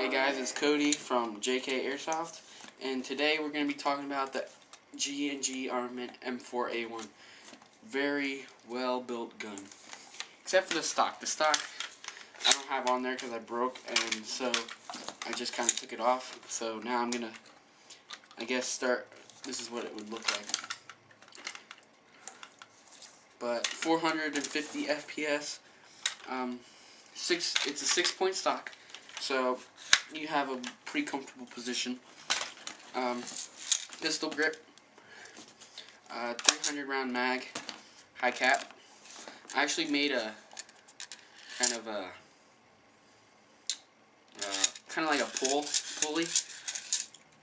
Hey guys, it's Cody from JK Airsoft, and today we're going to be talking about the G&G Armament M4-a1. Very well built gun. Except for the stock. The stock I don't have on there because I broke, and so I just kind of took it off. So now I'm going to, I guess, start. This is what it would look like. But 450 FPS. It's a 6-point stock. So you have a pretty comfortable position. Pistol grip, 300 round mag, high cap. I actually made a kind of like a pulley.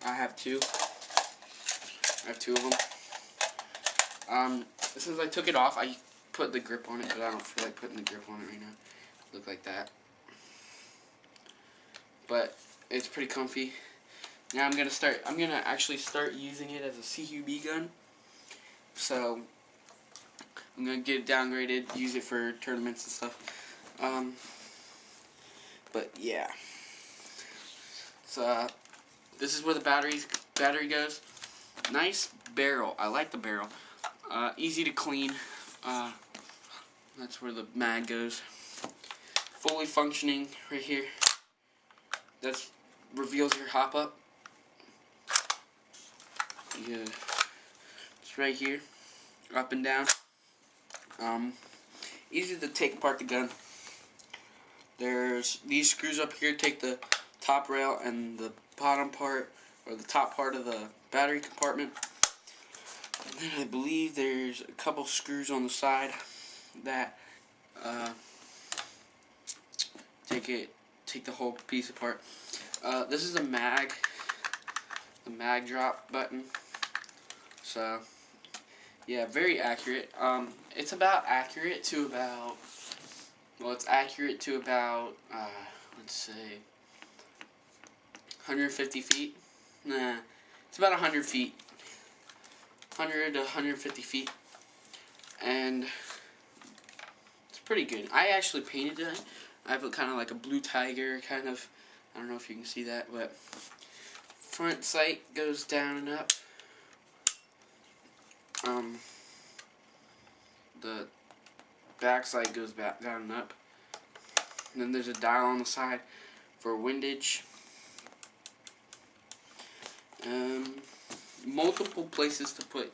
I have two of them. Since I took it off, I put the grip on it, but I don't feel like putting the grip on it right now. Look like that. But it's pretty comfy. Now I'm gonna actually start using it as a CQB gun. So I'm gonna get it downgraded, use it for tournaments and stuff. But yeah. So this is where the battery goes. Nice barrel. I like the barrel. Easy to clean. That's where the mag goes. Fully functioning right here. That reveals your hop up. Yeah, it's right here, up and down. Easy to take apart the gun. There's these screws up here. Take the top rail and the bottom part, or the top part of the battery compartment. And then I believe there's a couple screws on the side that take the whole piece apart. This is a mag, the mag drop button. So yeah, very accurate. It's about accurate to about, well, it's accurate to about let's say 150 feet. Nah, it's about 100 feet, 100 to 150 feet, and it's pretty good. I actually painted it. I have kind of like a blue tiger kind of. I don't know if you can see that, but front sight goes down and up. The back sight goes back down and up. And then there's a dial on the side for windage. Multiple places to put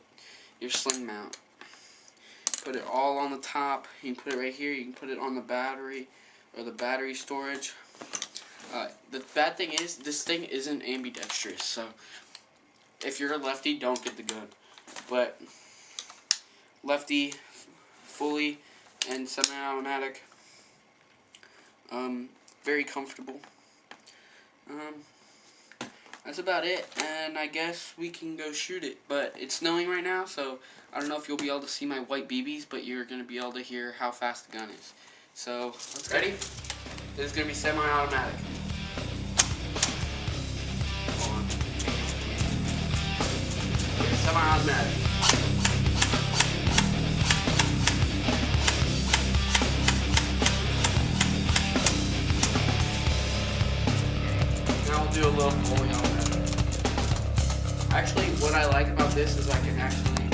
your sling mount. Put it all on the top. You can put it right here. You can put it on the battery or the battery storage. The bad thing is, this thing isn't ambidextrous, so if you're a lefty, don't get the gun. But lefty, fully, and semi-automatic, very comfortable. That's about it, and I guess we can go shoot it. But it's snowing right now, so I don't know if you'll be able to see my white BBs, but you're going to be able to hear how fast the gun is. So, let's ready? This is going to be semi-automatic. Semi-automatic. Now we'll do a little fully automatic. Actually, what I like about this is I can actually,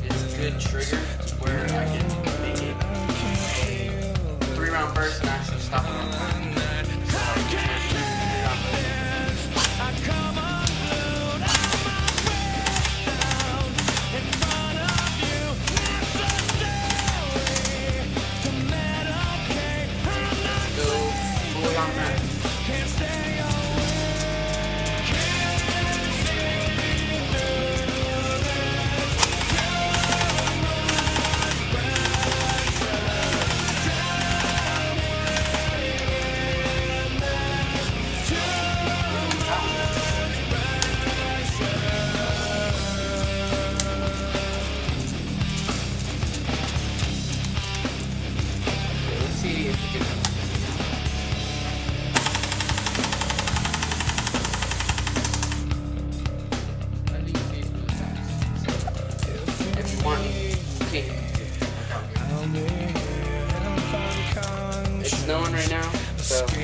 it's a good trigger where I can make it a 3-round burst and actually stop it on time. It's snowing right now. So, look at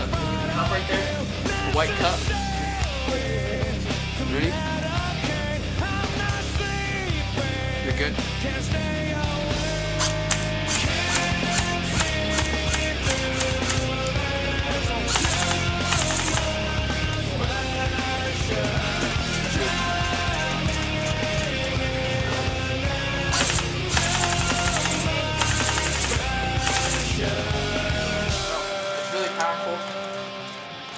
the cup right there, the white cup. Ready? You're good? It's really powerful.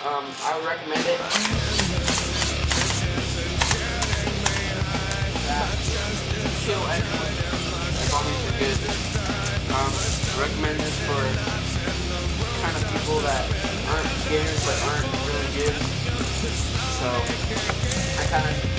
I would recommend it. Kill anyone. Like all these are good. I recommend this for kind of people that aren't beginners but aren't really good. So I kind of